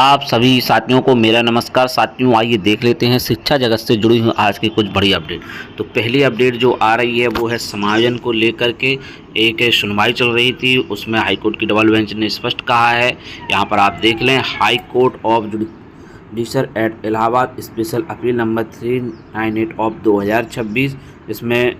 आप सभी साथियों को मेरा नमस्कार। साथियों, आइए देख लेते हैं शिक्षा जगत से जुड़ी हुई आज की कुछ बड़ी अपडेट। तो पहली अपडेट जो आ रही है वो है समायोजन को लेकर के एक सुनवाई चल रही थी, उसमें हाईकोर्ट की डबल बेंच ने स्पष्ट कहा है। यहाँ पर आप देख लें, high court of judicial at Allahabad special appeal number 398 of 2026, इसमें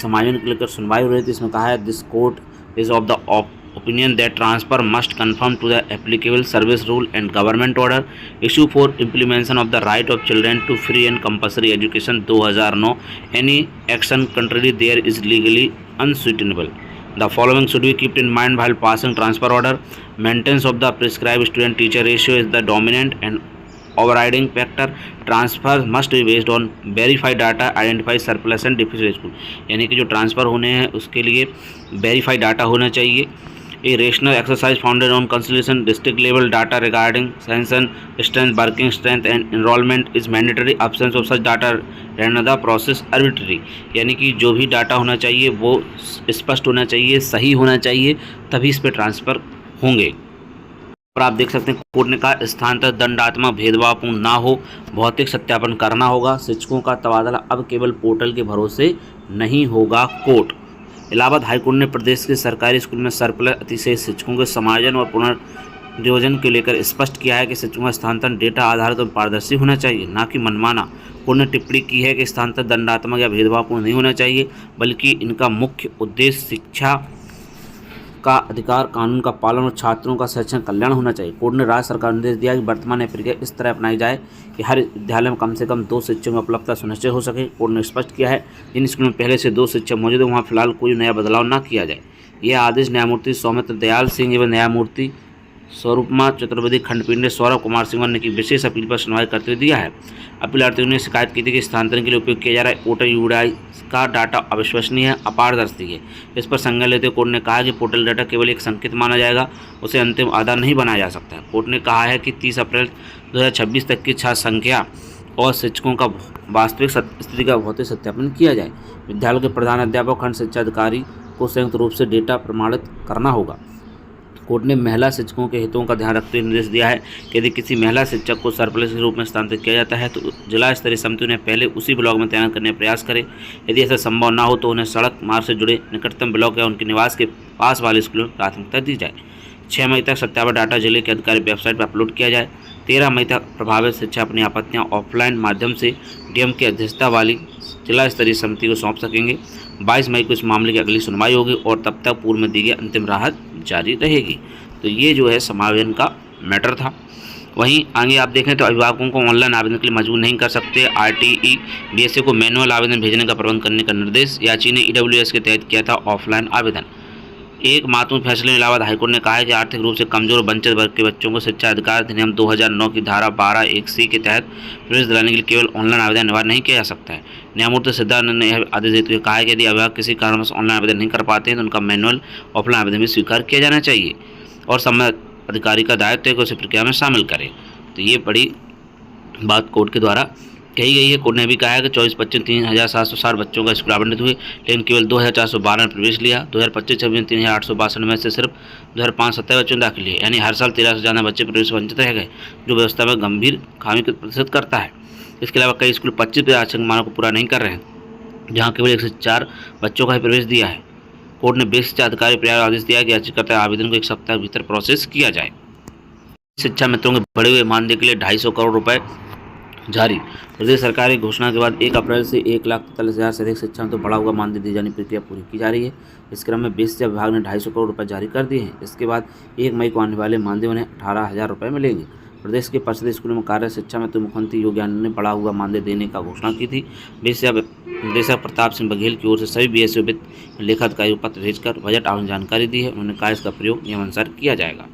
समायोजन को लेकर सुनवाई हो रही थी। इसमें कहा है, this court is of the opinion that transfer must conform to the applicable service rule and government order issue for implementation of the right of children to free and compulsory education 2009. Any action contrary there is legally unsuitable. The following should be kept in mind while passing transfer order. Maintenance of the prescribed student teacher ratio is the dominant and overriding factor. Transfer must be based on verified data identify surplus and deficit school, यानी कि जो transfer होने हैं उसके लिए verified data होना चाहिए। A rational exercise founded on consideration district level data regarding sanction strength working strength and enrolment is mandatory. Absence of such data render the process arbitrary, यानी कि जो भी डाटा होना चाहिए वो स्पष्ट होना चाहिए, सही होना चाहिए, तभी इस पर ट्रांसफ़र होंगे। और आप देख सकते हैं, कोर्ट ने कहा स्थानांतर दंडात्मक भेदभावपूर्ण ना हो, भौतिक सत्यापन करना होगा, शिक्षकों का तबादला अब केवल पोर्टल के भरोसे नहीं होगा। कोर्ट इलाहाबाद हाईकोर्ट ने प्रदेश के सरकारी स्कूल में सरप्लस अतिशय शिक्षकों के समायोजन और पुनर्नियोजन को लेकर स्पष्ट किया है कि शिक्षकों का स्थानांतरण डेटा आधारित और पारदर्शी होना चाहिए, न कि मनमाना। कोर्ट ने टिप्पणी की है कि स्थानांतरण दंडात्मक या भेदभावपूर्ण नहीं होना चाहिए, बल्कि इनका मुख्य उद्देश्य शिक्षा का अधिकार, कानून का पालन और छात्रों का शैक्षणिक कल्याण होना चाहिए। कोर्ट ने राज्य सरकार को निर्देश दिया कि वर्तमान प्रक्रिया इस तरह अपनाई जाए कि हर विद्यालय में कम से कम 2 शिक्षकों की उपलब्धता सुनिश्चित हो सके। कोर्ट ने स्पष्ट किया है, जिन स्कूलों में पहले से 2 शिक्षक मौजूद है वहाँ फिलहाल कोई नया बदलाव न किया जाए। यह आदेश न्यायमूर्ति सौमित्र दयाल सिंह एवं न्यायमूर्ति स्वरूपमा चतुर्वेदी खंडपीठ ने सौरभ कुमार सिंह ने की विशेष अपील पर सुनवाई करते हुए दिया है। अपीलार्थियों ने शिकायत की थी कि स्थानांतरण के लिए उपयोग किया जा रहा है पोर्टल यूडीआई का डाटा अविश्वसनीय है, अपारदर्शी है। इस पर संज्ञान लेते हुए कोर्ट ने कहा कि पोर्टल डाटा केवल एक संकेत माना जाएगा, उसे अंतिम आधार नहीं बनाया जा सकता है। कोर्ट ने कहा है कि 30 अप्रैल 2026 तक की छात्र संख्या और शिक्षकों का वास्तविक स्थिति का भौतिक सत्यापन किया जाए। विद्यालय के प्रधान अध्यापक खंड शिक्षा अधिकारी को संयुक्त रूप से डेटा प्रमाणित करना होगा। कोर्ट ने महिला शिक्षकों के हितों का ध्यान रखते हुए निर्देश दिया है कि यदि किसी महिला शिक्षक को सरप्लस के रूप में स्थानांतरित किया जाता है तो जिला स्तरीय समिति उन्हें पहले उसी ब्लॉक में तैनात करने का प्रयास करे। यदि ऐसा संभव ना हो तो उन्हें सड़क मार्ग से जुड़े निकटतम ब्लॉक या उनके निवास के पास वाले स्कूलों में प्राथमिकता दी जाए। 6 मई तक सत्यापन डाटा जिले के आधिकारिक वेबसाइट पर अपलोड किया जाए। 13 मई तक प्रभावित शिक्षक अपनी आपत्तियाँ ऑफलाइन माध्यम से डीएम की अध्यक्षता वाली जिला स्तरीय समिति को सौंप सकेंगे। 22 मई को इस मामले की अगली सुनवाई होगी और तब तक पूर्व में दी गई अंतिम राहत जारी रहेगी। तो ये जो है समायोजन का मैटर था। वहीं आगे आप देखें तो अभिभावकों को ऑनलाइन आवेदन के लिए मजबूर नहीं कर सकते। आरटीई बीएसए को मैनुअल आवेदन भेजने का प्रबंध करने का निर्देश। याची ने ईडब्ल्यूएस के तहत किया था ऑफलाइन आवेदन। एक महत्वपूर्ण फैसले में इलाहाबाद हाईकोर्ट ने कहा है कि आर्थिक रूप से कमजोर और वंचित वर्ग के बच्चों को शिक्षा अधिकार अधिनियम 2009 की धारा 12(1)(c) के तहत प्रवेश दिलाने के लिए केवल ऑनलाइन आवेदन अनिवार्य नहीं किया जा सकता है। न्यायमूर्ति सिद्धानंद ने यह आदेश देते हुए कहा है कि यदि अभिभावक किसी कारणवश ऑनलाइन आवेदन नहीं कर पाते हैं तो उनका मैनुअल ऑफलाइन आवेदन भी स्वीकार किया जाना चाहिए और संबंधित अधिकारी का दायित्व है कि उसे प्रक्रिया में शामिल करें। तो ये बड़ी बात कोर्ट के द्वारा कही गई है। कोर्ट ने भी कहा है कि 24-25 3,760 बच्चों का स्कूल आवंटित हुए, लेकिन केवल 2,412 ने प्रवेश लिया। 2025-26 3,862 में से सिर्फ 2,570 बच्चों ने दाखिल लिए, यानी हर साल 13 से ज़्यादा बच्चे प्रवेश वंचित रह गए, जो व्यवस्था में गंभीर खामी को प्रदर्शित करता है। इसके अलावा कई स्कूल 25 आरक्षण मानों को पूरा नहीं कर रहे हैं, जहाँ केवल 104 बच्चों का ही प्रवेश दिया है। कोर्ट ने बेसिक शिक्षा अधिकारी प्रयास आदेश दिया कि याचिकाकर्ता आवेदन को 1 सप्ताह के भीतर प्रोसेस किया जाए। शिक्षा मित्रों के बढ़े हुए मानदेय के लिए 250 करोड़ रुपए जारी। प्रदेश सरकार की घोषणा के बाद 1 अप्रैल से 1,43,000 से अधिक शिक्षा में तो बढ़ा हुआ मानदेय दिए जाने की प्रक्रिया पूरी की जा रही है। इस क्रम में बेसिक शिक्षा विभाग ने 250 करोड़ रुपए जारी कर दिए हैं। इसके बाद 1 मई को आने वाले मानदेय उन्हें 18,000 रुपये मिलेंगे। प्रदेश के परिषदीय स्कूलों में कार्यरत शिक्षा में तो मुख्यमंत्री योगी आदित्यनाथ ने बढ़ा हुआ मानदेय देने का घोषणा की थी। निदेशक प्रताप सिंह बघेल की ओर से सभी बीएसए वित्त लेखाधिकारियों को पत्र भेजकर बजट आवंटन जानकारी दी है। उन्होंने कहा इसका प्रयोग नियमानुसार किया जाएगा।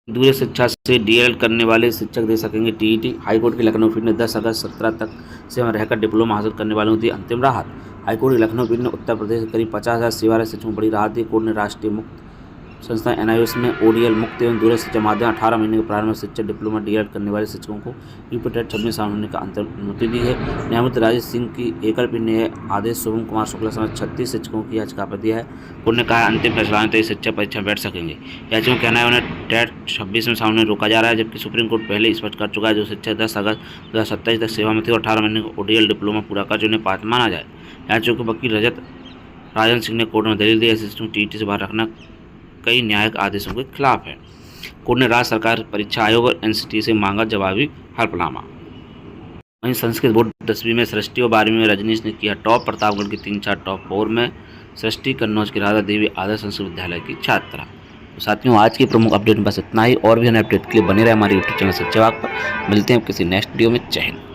दूसरी शिक्षा से डीएलएड करने वाले शिक्षक दे सकेंगे टीईटी। हाईकोर्ट की लखनऊ पीठ ने 10 अगस्त 17 तक से रहकर डिप्लोमा हासिल करने वालों को दी अंतिम राहत। हाईकोर्ट की लखनऊ पीठ ने उत्तर प्रदेश के करीब 50,000 सेवारत शिक्षकों को बड़ी राहत दी। कोर्ट ने राष्ट्रीय मुक्त संस्था एनआईओएस में ओडीएल मुक्त एवं दूरस्थ शिक्षा माध्यम 18 महीने के प्रारंभिक शिक्षा डिप्लोमा डीएड करने वाले शिक्षकों को यूपी टेट 26 शामिल होने का अनुमति दी है। न्यायमूर्ति राजेश सिंह की एकल पीठ ने आदेश शुभम कुमार शुक्ला समेत 36 शिक्षकों की याचिका पर दिया है। कोर्ट ने कहा है अंतिम फैसला आने तक शिक्षा परीक्षा बैठ सकेंगे। याचिका का कहना है उन्हें टेट 26 में शामिल रोका जा रहा है, जबकि सुप्रीम कोर्ट पहले स्पष्ट कर चुका है जो शिक्षा 10 अगस्त 2027 तक सेवा में थी और 18 महीने को ओडीएल डिप्लोमा पूरा कर उन्हें पात्र माना जाए। याचिका के वकील रजत राजन सिंह ने कोर्ट में दलील दी सिस्टम टीईटी से बाहर रखना कई न्यायिक आदेशों के खिलाफ है। कोर्ट ने राज्य सरकार, परीक्षा आयोग और एनसीटी से मांगा जवाबी हलफनामा। वहीं संस्कृत बोर्ड 10वीं में सृष्टि और 12वीं में रजनीश ने किया टॉप। प्रतापगढ़ की 3-4 टॉप 4 में सृष्टि, कन्नौज की राधा देवी आदर्श संस्कृत विद्यालय की छात्रा। तो साथियों, आज की प्रमुख अपडेट में बस इतना ही। और भी अन्य अपडेट के लिए बने रहे हमारे यूट्यूब चैनल सच्चा वाक पर। मिलते हैं किसी नेक्स्ट वीडियो में। जय हिंद।